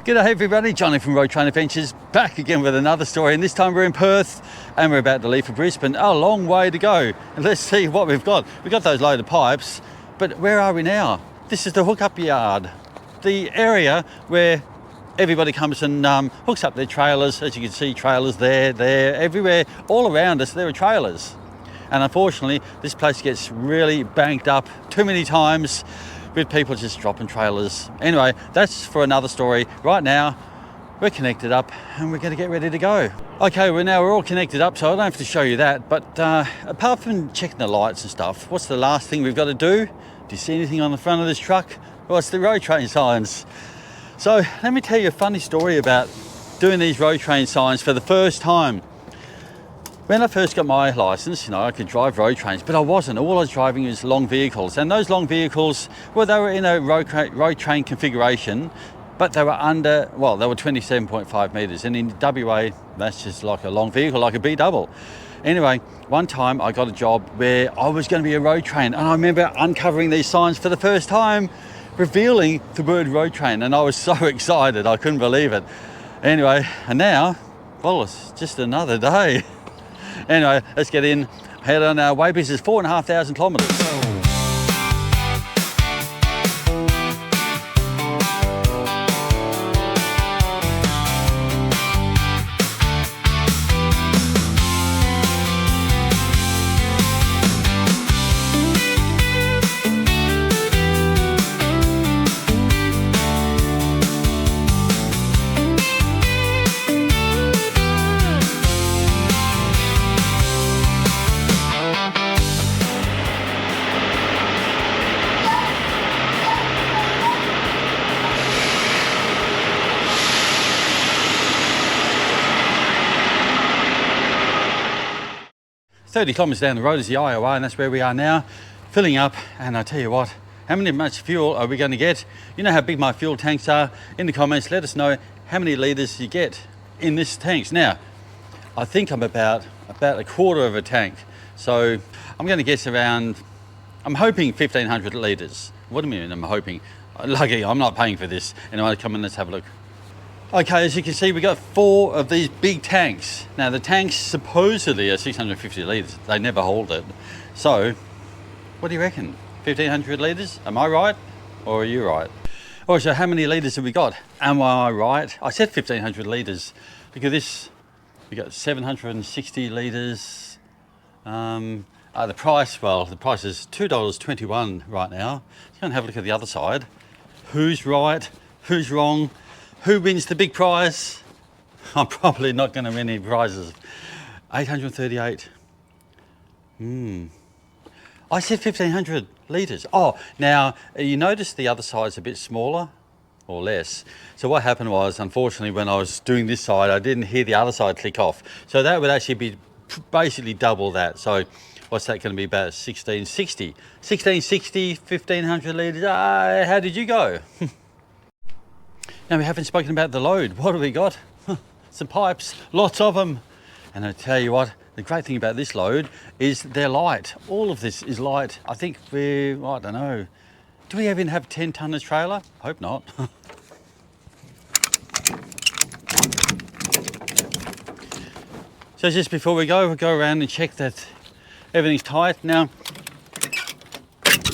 G'day everybody, Johnny from Road Train Adventures back again with another story, and this time we're in Perth and we're about to leave for Brisbane. A long way to go, and let's see what we've got. We've got those loaded pipes, but where are we now? This is the hookup yard, the area where everybody comes and hooks up their trailers. As you can see, trailers there, everywhere, all around us there are trailers. And unfortunately, this place gets really banked up too many times with people just dropping trailers. Anyway, that's for another story. Right now, we're connected up and we're going to get ready to go. Okay, we're all connected up, so I don't have to show you that. But apart from checking the lights and stuff, what's the last thing we've got to do? Do you see anything on the front of this truck? Well, it's the road train signs. So let me tell you a funny story about doing these road train signs for the first time. When I first got my licence, I could drive road trains, but I wasn't. All I was driving was long vehicles. And those long vehicles, well, they were in a road train configuration, but they were they were 27.5 metres. And in WA, that's just like a long vehicle, like a B-double. Anyway, one time I got a job where I was going to be a road train. And I remember uncovering these signs for the first time, revealing the word road train. And I was so excited, I couldn't believe it. Anyway, and now, well, it's just another day. Anyway, let's get in, head on our way, because it's 4,500 kilometres. 30 kilometres down the road is the IOR, and that's where we are now, filling up. And I tell you what, how much fuel are we going to get? You know how big my fuel tanks are? In the comments, let us know how many litres you get in this tanks. Now, I think I'm about a quarter of a tank. So I'm going to guess around, I'm hoping 1,500 litres. What do you mean I'm hoping? Lucky, I'm not paying for this. Anyway, come on, let's have a look. Okay, as you can see, we got 4 of these big tanks. Now the tanks supposedly are 650 litres. They never hold it. So, what do you reckon? 1,500 litres? Am I right? Or are you right? Also, how many litres have we got? Am I right? I said 1,500 litres. Look at this. We got 760 litres. The price is $2.21 right now. Let's go and have a look at the other side. Who's right? Who's wrong? Who wins the big prize? I'm probably not going to win any prizes. 838. I said 1,500 litres. Oh, now you notice the other side's a bit smaller or less. So what happened was, unfortunately, when I was doing this side, I didn't hear the other side click off. So that would actually be basically double that. So what's that going to be, about 1,660? 1,660, 1,500 litres. How did you go? Now, we haven't spoken about the load. What have we got? Some pipes, lots of them. And I tell you what, the great thing about this load is they're light. All of this is light. I think I don't know. Do we even have 10 tonnage trailer? Hope not. So just before we go, we'll go around and check that everything's tight. Now,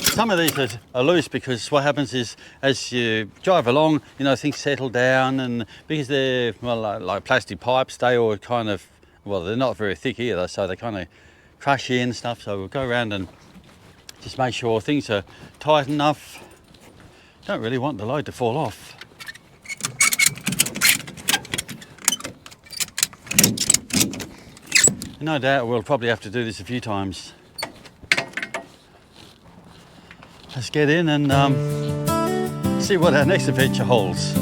some of these are loose, because what happens is, as you drive along, things settle down, and because they're, like plastic pipes, they all kind of, they're not very thick either, so they kind of crush in and stuff. So we'll go around and just make sure things are tight enough. Don't really want the load to fall off. No doubt we'll probably have to do this a few times. Let's get in and see what our next adventure holds.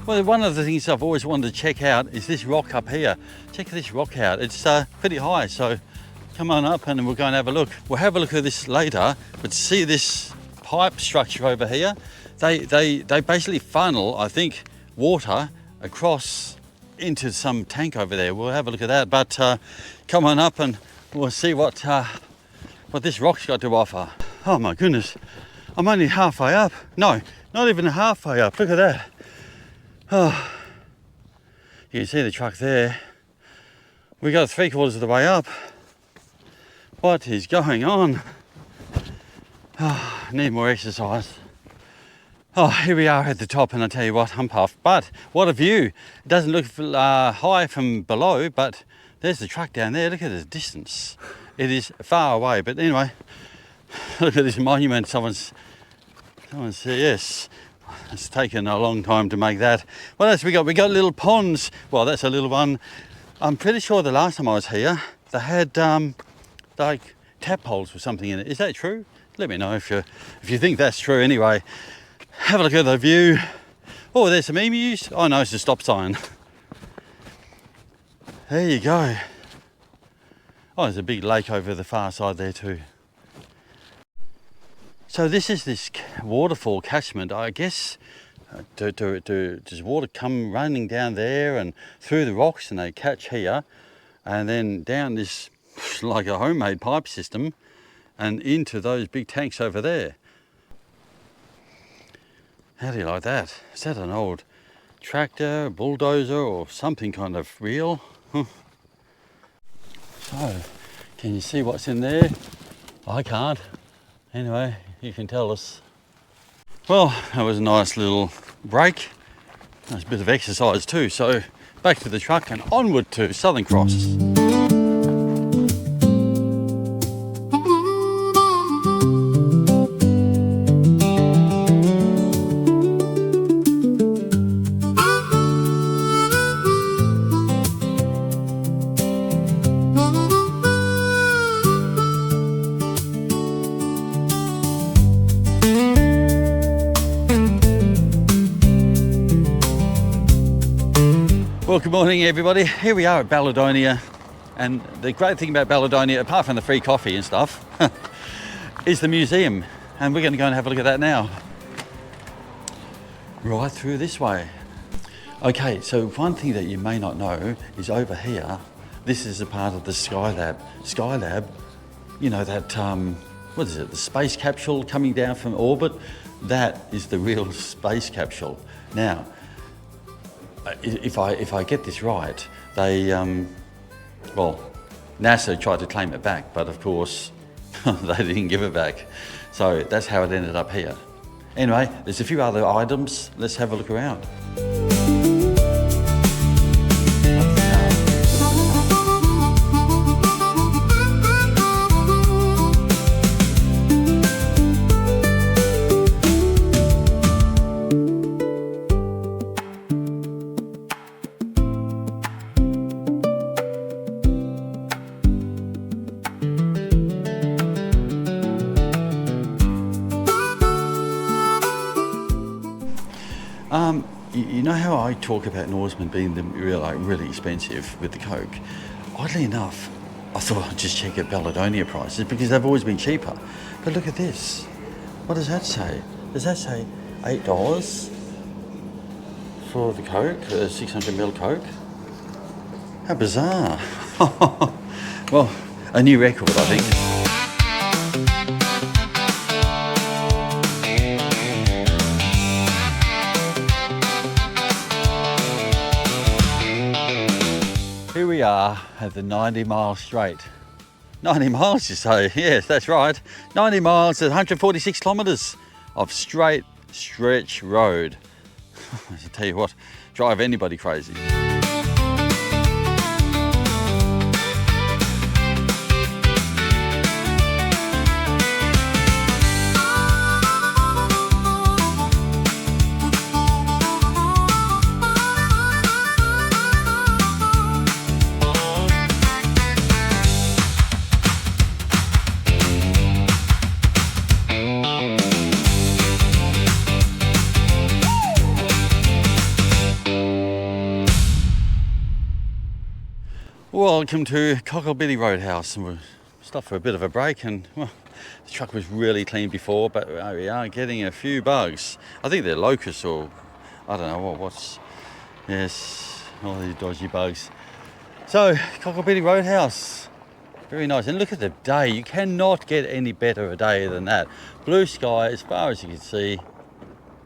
Well, one of the things I've always wanted to check out is this rock up here. Check this rock out. It's pretty high, so come on up and we'll go and have a look. We'll have a look at this later, but see this pipe structure over here? They basically funnel, I think, water across into some tank over there. We'll have a look at that, but come on up and we'll see what this rock's got to offer. Oh my goodness, I'm only halfway up. No, not even halfway up. Look at that. Oh, you can see the truck there. We got 3/4 of the way up. What is going on? Oh, need more exercise. Oh, here we are at the top, and I tell you what, I'm puffed. But what a view! It doesn't look high from below, but there's the truck down there. Look at the distance. It is far away, but anyway, look at this monument. Someone's yes. It's taken a long time to make that. What else we got? We got little ponds. Well, that's a little one. I'm pretty sure the last time I was here, they had like tadpoles or something in it. Is that true? Let me know if you think that's true. Anyway, have a look at the view. Oh, there's some emus. Oh no, it's a stop sign. There you go. Oh, there's a big lake over the far side there too. So this is this waterfall catchment, I guess. Does water come running down there and through the rocks, and they catch here, and then down this like a homemade pipe system, and into those big tanks over there. How do you like that? Is that an old tractor, bulldozer, or something kind of reel? So, can you see what's in there? I can't. Anyway, you can tell us. Well, that was a nice little break. Nice bit of exercise too. So, back to the truck and onward to Southern Cross. Well, good morning everybody. Here we are at Baladonia, and the great thing about Baladonia, apart from the free coffee and stuff, is the museum, and we're going to go and have a look at that now. Right through this way. Okay, so one thing that you may not know is over here, this is a part of the Skylab. Skylab, you know that, what is it, the space capsule coming down from orbit? That is the real space capsule. Now, if I get this right, they, well, NASA tried to claim it back, but of course, they didn't give it back. So that's how it ended up here. Anyway, there's a few other items. Let's have a look around. You know how I talk about Norseman being really expensive with the Coke? Oddly enough, I thought I'd just check out Baladonia prices because they've always been cheaper. But look at this. What does that say? Does that say $8 for the Coke, 600ml Coke? How bizarre. Well, a new record, I think. Here we are at the 90-mile straight. 90 miles, you say? Yes, that's right. 90 miles at 146 kilometres of straight stretch road. I tell you what, drive anybody crazy. Welcome to Cobar Roadhouse, and we're stopped for a bit of a break, and well, the truck was really clean before, but we are getting a few bugs. I think they're locusts, or I don't know what's, yes, all these dodgy bugs. So Cobar Roadhouse, very nice, and look at the day. You cannot get any better a day than that. Blue sky as far as you can see,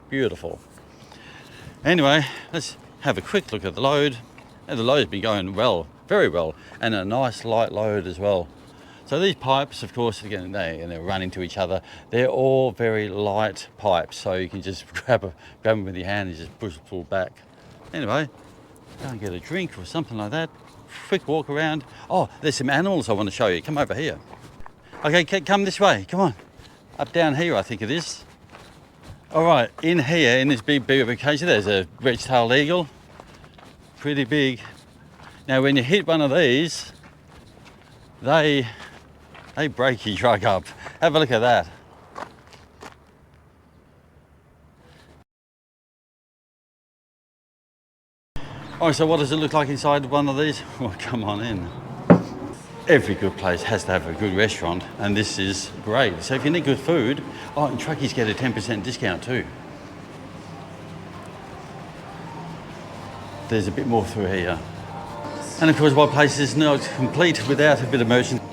beautiful. Anyway, let's have a quick look at the load. And the load's been going well, very well, and a nice light load as well. So these pipes, of course, again, they run into each other. They're all very light pipes, so you can just grab them with your hand and just pull back. Anyway, go and get a drink or something like that. Quick walk around. Oh, there's some animals I want to show you. Come over here. Okay, come this way. Come on. Up down here, I think it is. All right, in here, in this big occasion, there's a red-tailed eagle. Pretty big. Now, when you hit one of these, they break your truck up. Have a look at that. Oh, so what does it look like inside one of these? Well, come on in. Every good place has to have a good restaurant, and this is great. So if you need good food, oh, and truckies get a 10% discount too. There's a bit more through here. And of course, my place is not complete without a bit of merchandise.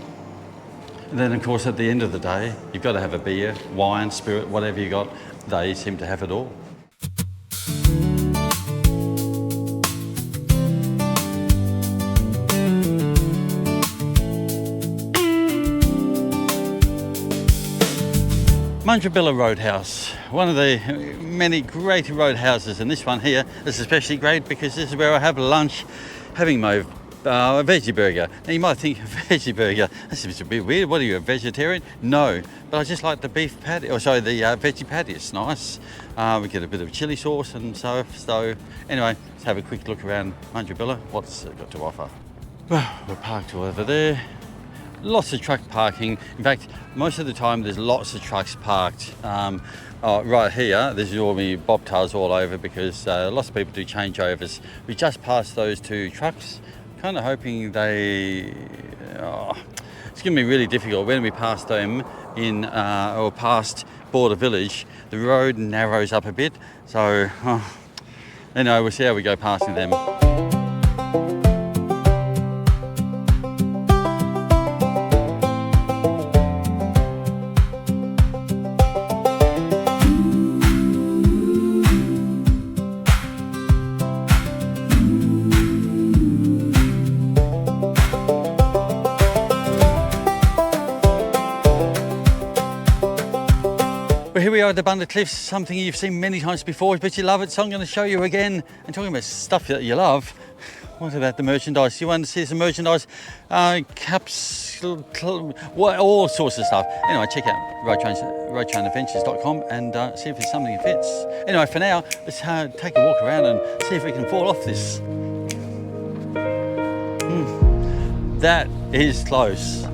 And then of course, at the end of the day, you've got to have a beer, wine, spirit, whatever you got. They seem to have it all. Mabella Roadhouse, one of the many great roadhouses, and this one here is especially great because this is where I have lunch, having my veggie burger. Now you might think a veggie burger, this is a bit weird, what are you, a vegetarian? No, but I just like the beef patty, or sorry, the veggie patty, it's nice. We get a bit of chili sauce and so anyway, let's have a quick look around Mabella, what's it got to offer. Well, we're parked over there. Lots of truck parking. In fact, most of the time there's lots of trucks parked. Right here, there's normally bobtails all over because lots of people do changeovers. We just passed those two trucks, kind of hoping they... it's going to be really difficult when we pass them in, or past Border Village. The road narrows up a bit, so anyway, we'll see how we go passing them. Well, here we are at the Bund Cliffs, something you've seen many times before, but you love it, so I'm going to show you again. And talking about stuff that you love, what about the merchandise? You want to see some merchandise? Caps, all sorts of stuff. Anyway, check out roadtrainadventures.com and see if there's something that fits. Anyway, for now, let's take a walk around and see if we can fall off this. That is close.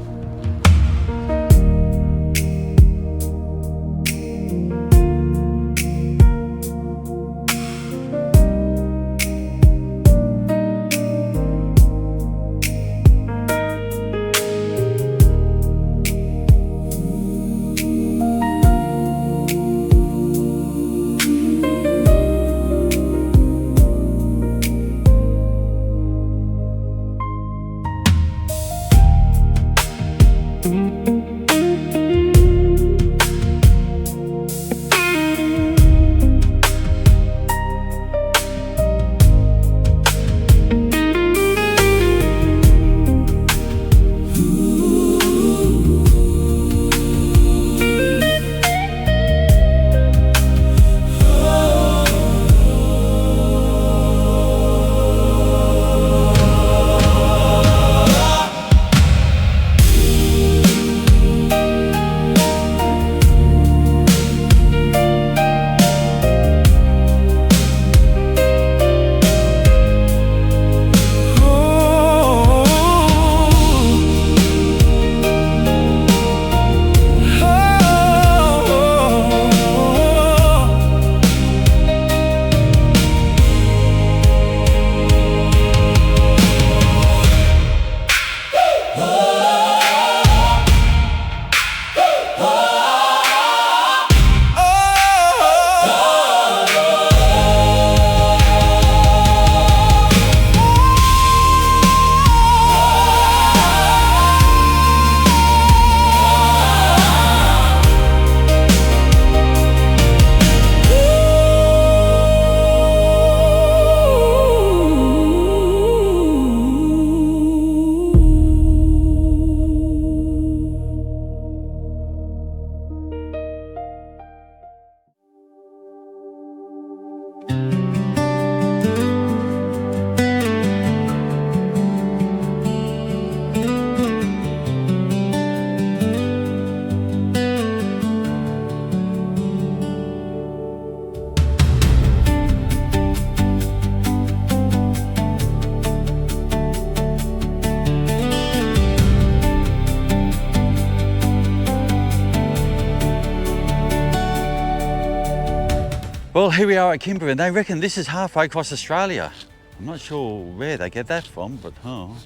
Well, here we are at Kimber, and they reckon this is halfway across Australia. I'm not sure where they get that from, but oh.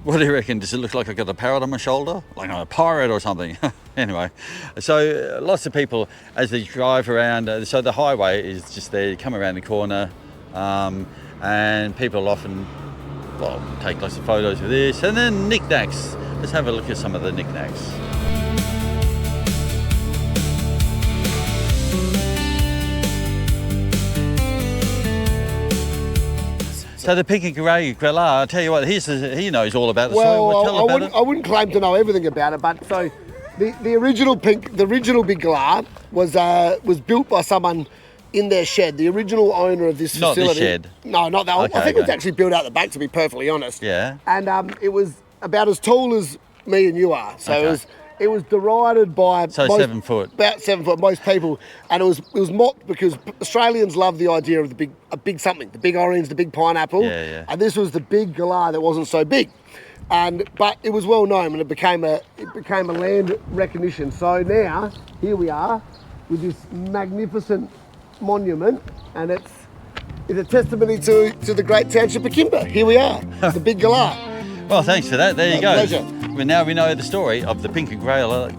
What do you reckon? Does it look like I've got a parrot on my shoulder? Like I'm a pirate or something? Anyway, so lots of people as they drive around. So the highway is just there, you come around the corner, and people often, well, take lots of photos of this. And then knickknacks. Let's have a look at some of the knickknacks. So the pink and grey galah, I tell you what, he knows all about the story. Well, I wouldn't claim to know everything about it, but so the original big galah was built by someone in their shed. The original owner of this facility. Not the shed. No, not that. Okay, I think it was actually built out the back, to be perfectly honest. Yeah. And it was about as tall as me and you are. So it was derided by 7 foot. About 7 foot, most people, and it was mocked because Australians love the idea of a big something, the big orange, the big pineapple. Yeah, yeah. And this was the big galah that wasn't so big, but it was well known, and it became a land recognition. So now here we are with this magnificent monument, and it's a testimony to the great township of Kimber. Here we are, the big galah. Well, thanks for that. There you go. Pleasure. Well, now we know the story of the pink and grey galah.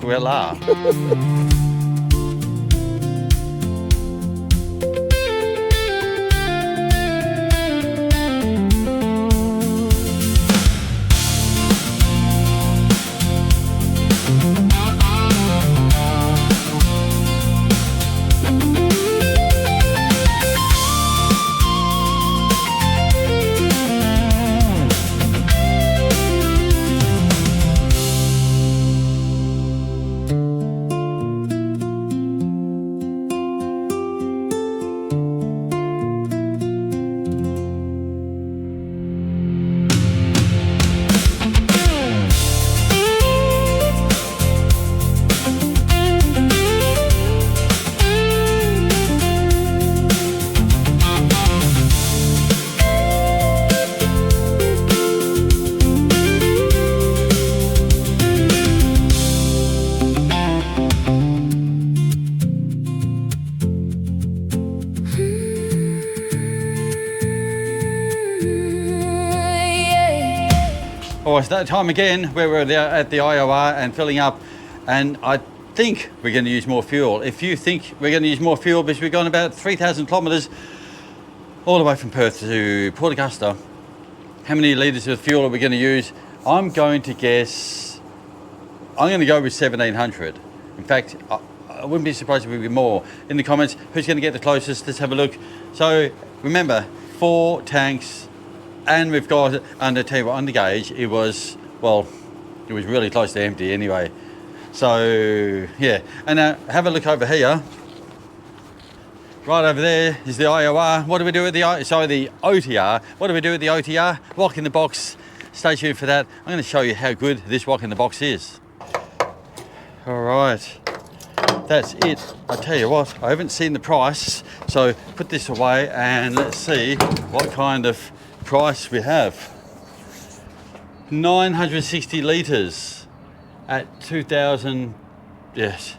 Oh, it's that time again where we're there at the IOR and filling up, and I think we're going to use more fuel. If you think we're going to use more fuel, because we've gone about 3,000 kilometres all the way from Perth to Port Augusta, how many litres of fuel are we going to use? I'm going to guess, I'm going to go with 1,700. In fact, I wouldn't be surprised if it would be more. In the comments, who's going to get the closest? Let's have a look. So remember, 4 tanks. And we've got, under gauge, it was really close to empty anyway. So, yeah. And have a look over here. Right over there is the IOR. What do we do with the OTR? What do we do with the OTR? Walk in the box. Stay tuned for that. I'm going to show you how good this walk in the box is. All right. That's it. I tell you what, I haven't seen the price. So put this away and let's see what kind of price we have. 960 litres at 2,000. Yes.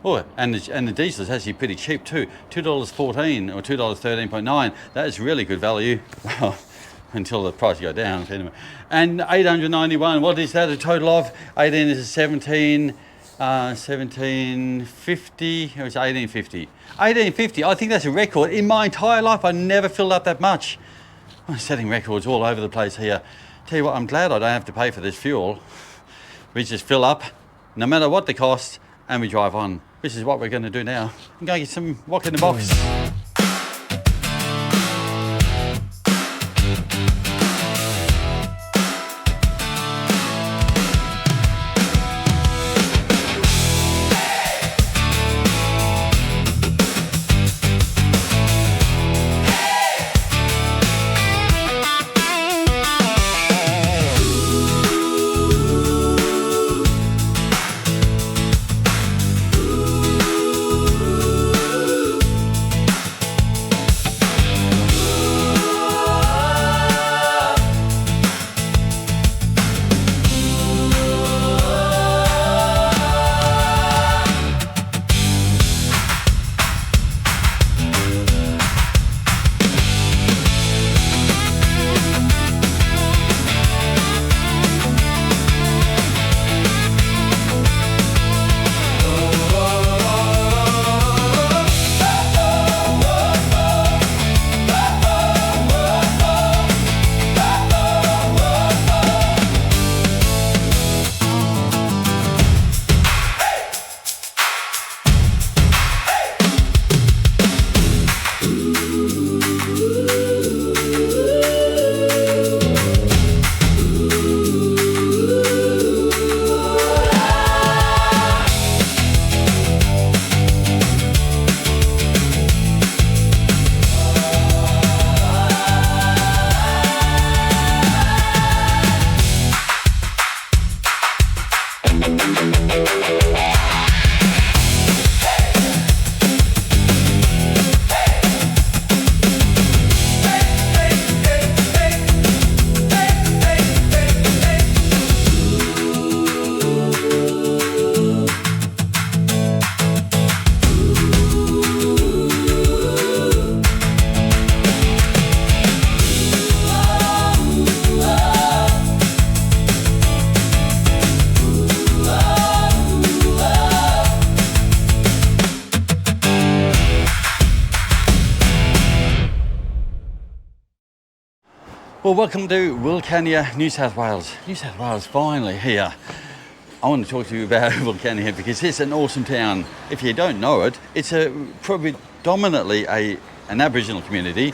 Oh, and the diesel is actually pretty cheap too. $2.14 or $2.13.9. That is really good value. Well, until the price go down. Anyway. And 891. What is that? A total of 18 is 17. 1750. It was 1850. 1850. I think that's a record. In my entire life, I never filled up that much. I'm setting records all over the place here. Tell you what, I'm glad I don't have to pay for this fuel. We just fill up, no matter what the cost, and we drive on. This is what we're going to do now. I'm going to get some walk in the box. Well, welcome to Wilcannia, New South Wales. New South Wales, finally here. I want to talk to you about Wilcannia because it's an awesome town. If you don't know it, it's predominantly an Aboriginal community.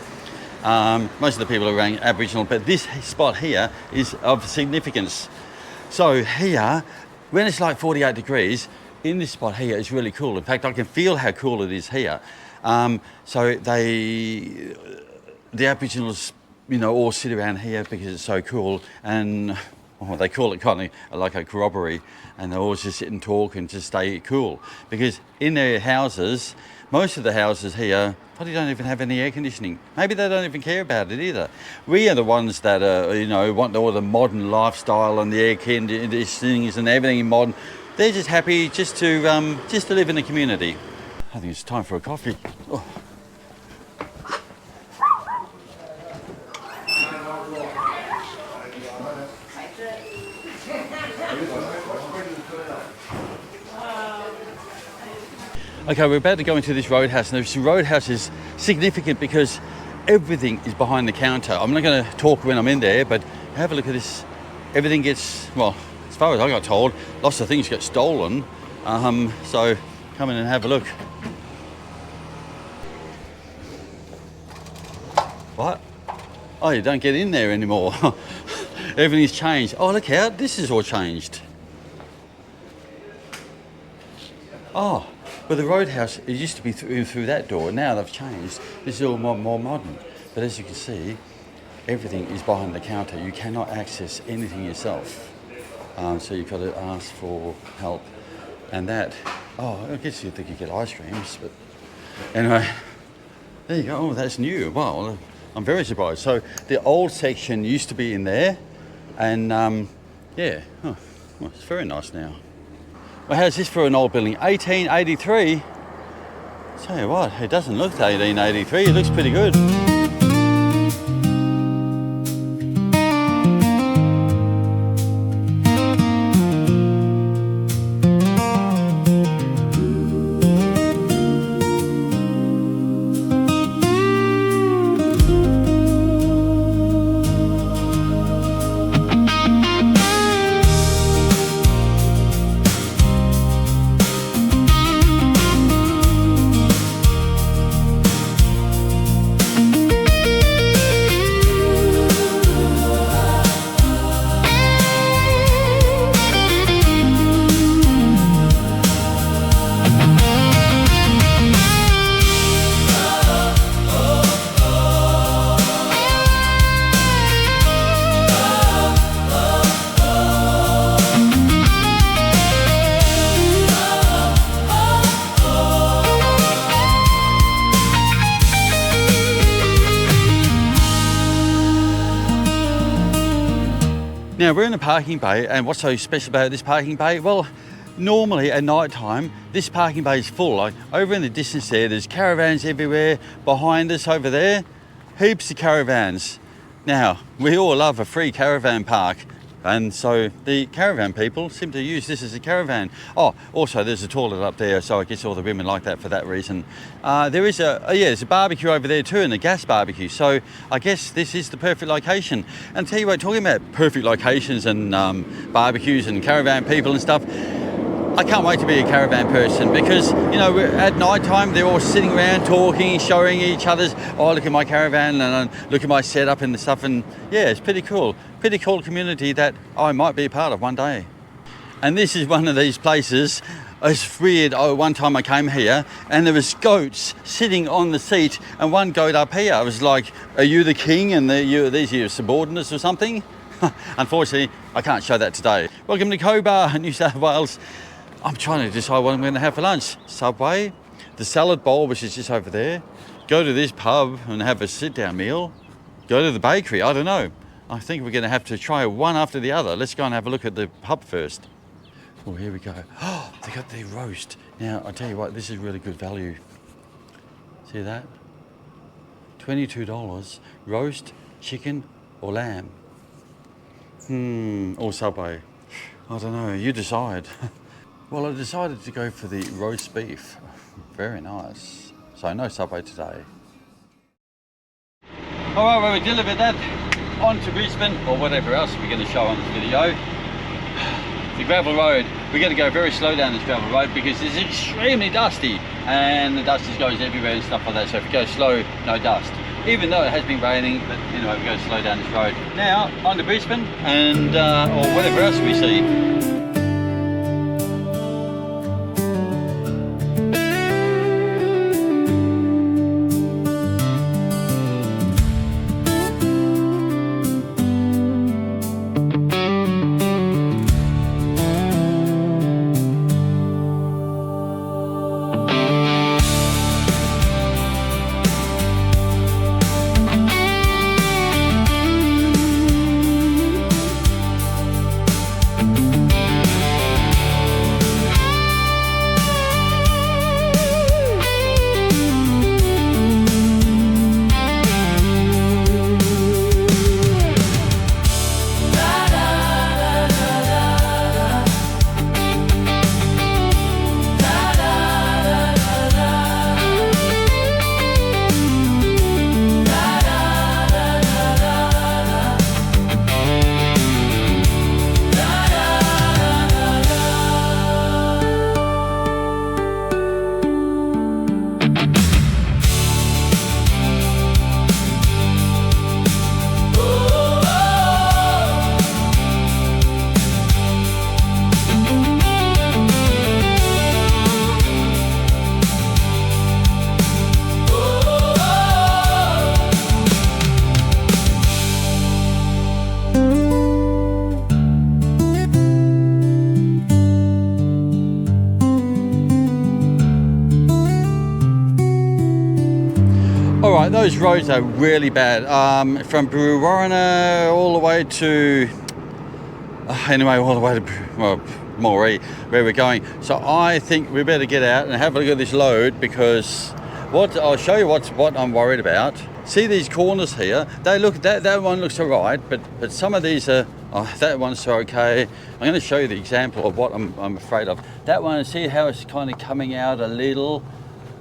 Most of the people are around Aboriginal, but this spot here is of significance. So here, when it's like 48 degrees, in this spot here is really cool. In fact, I can feel how cool it is here. So the Aboriginals, you know, all sit around here because it's so cool, and they call it kind of like a corroboree, and they always just sit and talk and just stay cool. Because in their houses, most of the houses here probably don't even have any air conditioning. Maybe they don't even care about it either. We are the ones that you know, want all the modern lifestyle and the air conditioning and everything modern. They're just happy just to live in the community. I think it's time for a coffee. Oh. Okay, we're about to go into this roadhouse, and this roadhouse is significant because everything is behind the counter. I'm not going to talk when I'm in there, but have a look at this. Everything gets, well, as far as I got told, lots of things get stolen. So come in and have a look. What? Oh, you don't get in there anymore. Everything's changed. Oh, look out, this is all changed. Oh. Well, the roadhouse, it used to be through that door. Now they've changed. This is all more modern. But as you can see, everything is behind the counter. You cannot access anything yourself. So you've got to ask for help. And that, oh, I guess you'd think you get ice creams, but anyway, there you go. Oh, that's new. Wow, I'm very surprised. So the old section used to be in there, and yeah, oh, well, it's very nice now. Well, how's this for an old building? 1883. Tell you what, it doesn't look 1883. It looks pretty good. Now we're in a parking bay, and what's so special about this parking bay? Well, normally at night time, this parking bay is full. Like over in the distance there's caravans everywhere. Behind us over there, heaps of caravans. Now, we all love a free caravan park, and so the caravan people seem to use this as a caravan. Oh, also there's a toilet up there, so I guess all the women like that for that reason. There's a barbecue over there too, and a gas barbecue, so I guess this is the perfect location. And tell you what, talking about perfect locations and barbecues and caravan people and stuff, I can't wait to be a caravan person because, you know, at night time they're all sitting around talking, showing each other's, oh, look at my caravan and look at my setup and the stuff, and yeah, it's pretty cool. Pretty cool community that I might be a part of one day. And this is one of these places. It's weird. Oh, one time I came here and there was goats sitting on the seat, and one goat up here. I was like, are you the king and these are your subordinates or something? Unfortunately, I can't show that today. Welcome to Cobar, New South Wales. I'm trying to decide what I'm going to have for lunch. Subway, the salad bowl, which is just over there. Go to this pub and have a sit-down meal. Go to the bakery, I don't know. I think we're going to have to try one after the other. Let's go and have a look at the pub first. Oh, here we go. Oh, they got the roast. Now, I'll tell you what, this is really good value. See that? $22, roast, chicken or lamb. Or Subway. I don't know, you decide. Well, I decided to go for the roast beef. Very nice. So no Subway today. All right, well, we delivered that on to Brisbane, or whatever else we're going to show on this video. The gravel road, we're going to go very slow down this gravel road because it's extremely dusty and the dust just goes everywhere and stuff like that. So if you go slow, no dust. Even though it has been raining, but anyway, we go slow down this road. Now, on to Brisbane and or whatever else we see. Alright, those roads are really bad. From Brewarrina all the way to, anyway, all the way to Moree, where we're going. So I think we better get out and have a look at this load because I'll show you what I'm worried about. See these corners here? They look, that one looks alright, but some of these are, that one's okay. I'm going to show you the example of what I'm afraid of. That one, see how it's kind of coming out a little,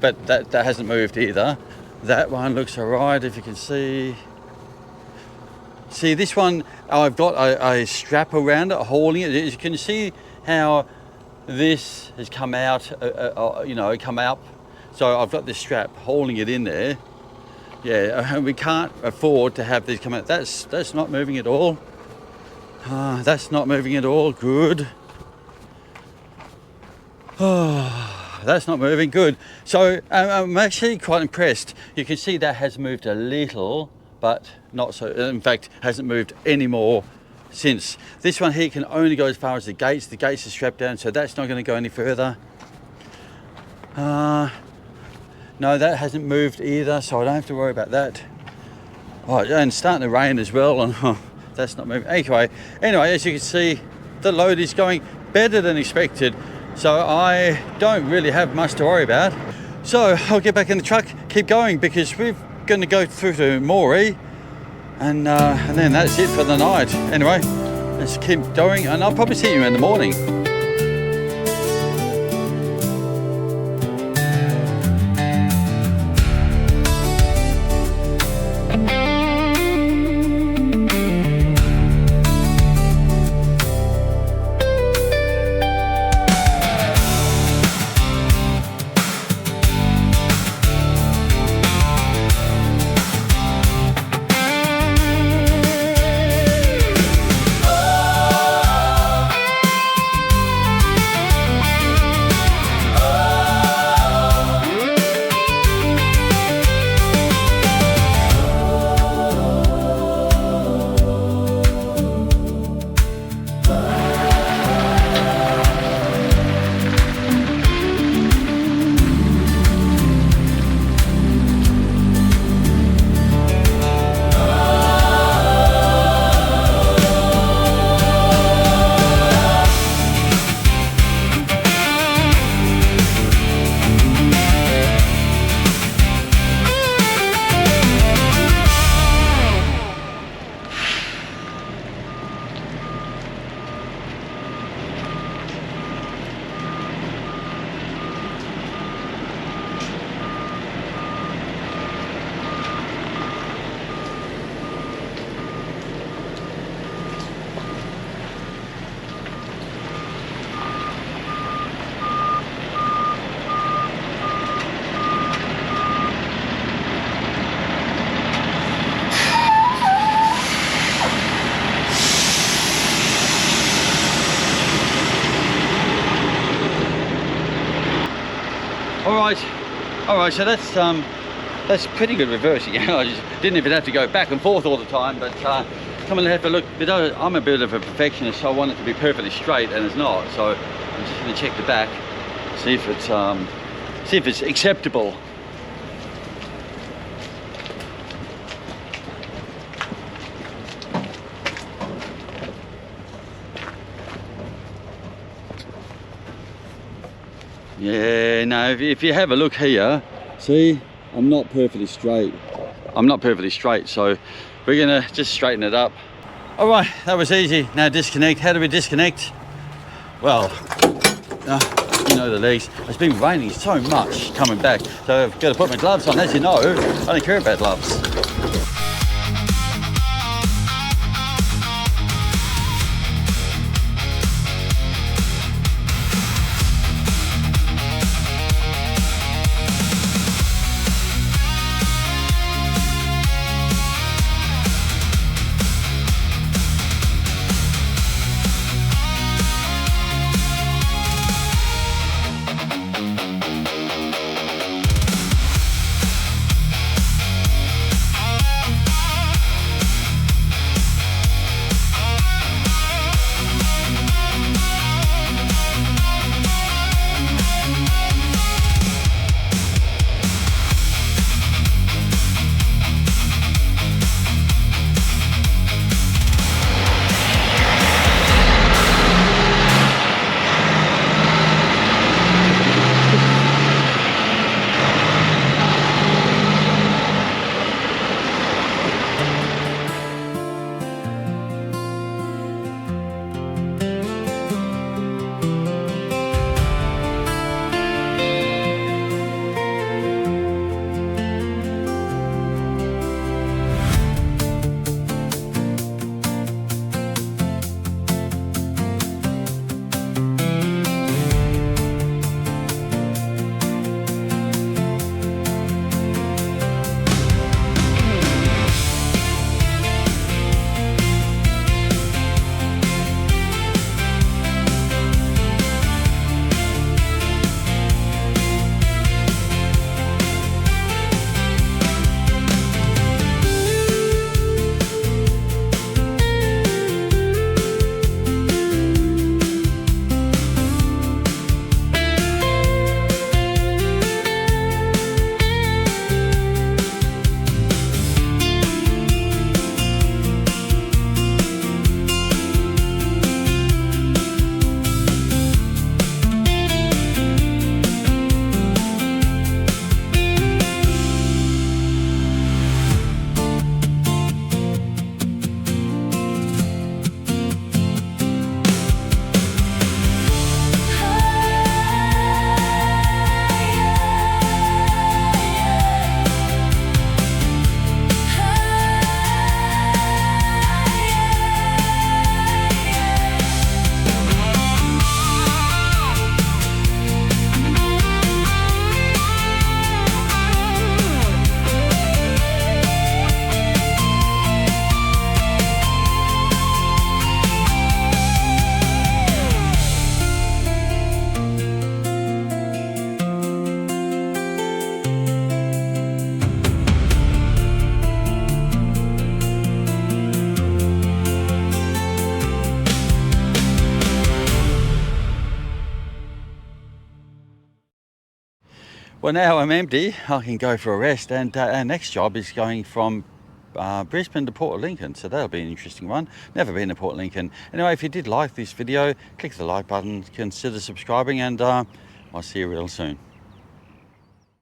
but that hasn't moved either. That one looks alright, if you can see. See this one, I've got a strap around it, holding it. You can see how this has come out, come up. So I've got this strap holding it in there. Yeah, and we can't afford to have this come out. That's not moving at all. That's not moving at all. Good. That's not moving. Good. So I'm actually quite impressed. You can see that has moved a little, but not so. In fact, hasn't moved any more since. This one here can only go as far as the gates. The gates are strapped down, so that's not going to go any further. No, that hasn't moved either, so I don't have to worry about that. Oh, and it's starting to rain as well, and that's not moving. Anyway, as you can see, the load is going better than expected. So I don't really have much to worry about. So I'll get back in the truck, keep going, because we're going to go through to Moree, and then that's it for the night. Anyway, let's keep going, and I'll probably see you in the morning. All right. So that's pretty good reversing. I just didn't even have to go back and forth all the time. But come and have a look. But I'm a bit of a perfectionist, so I want it to be perfectly straight, and it's not. So I'm just going to check the back, see if it's acceptable. Yeah, no, if you have a look here, see, I'm not perfectly straight. So we're gonna just straighten it up. All right, that was easy. Now disconnect. How do we disconnect? Well, you know the legs. It's been raining so much coming back, so I've got to put my gloves on. As you know, I don't care about gloves. Well, now I'm empty, I can go for a rest, and our next job is going from Brisbane to Port Lincoln, so that'll be an interesting one. Never been to Port Lincoln. Anyway, if you did like this video, click the like button, consider subscribing, and I'll see you real soon.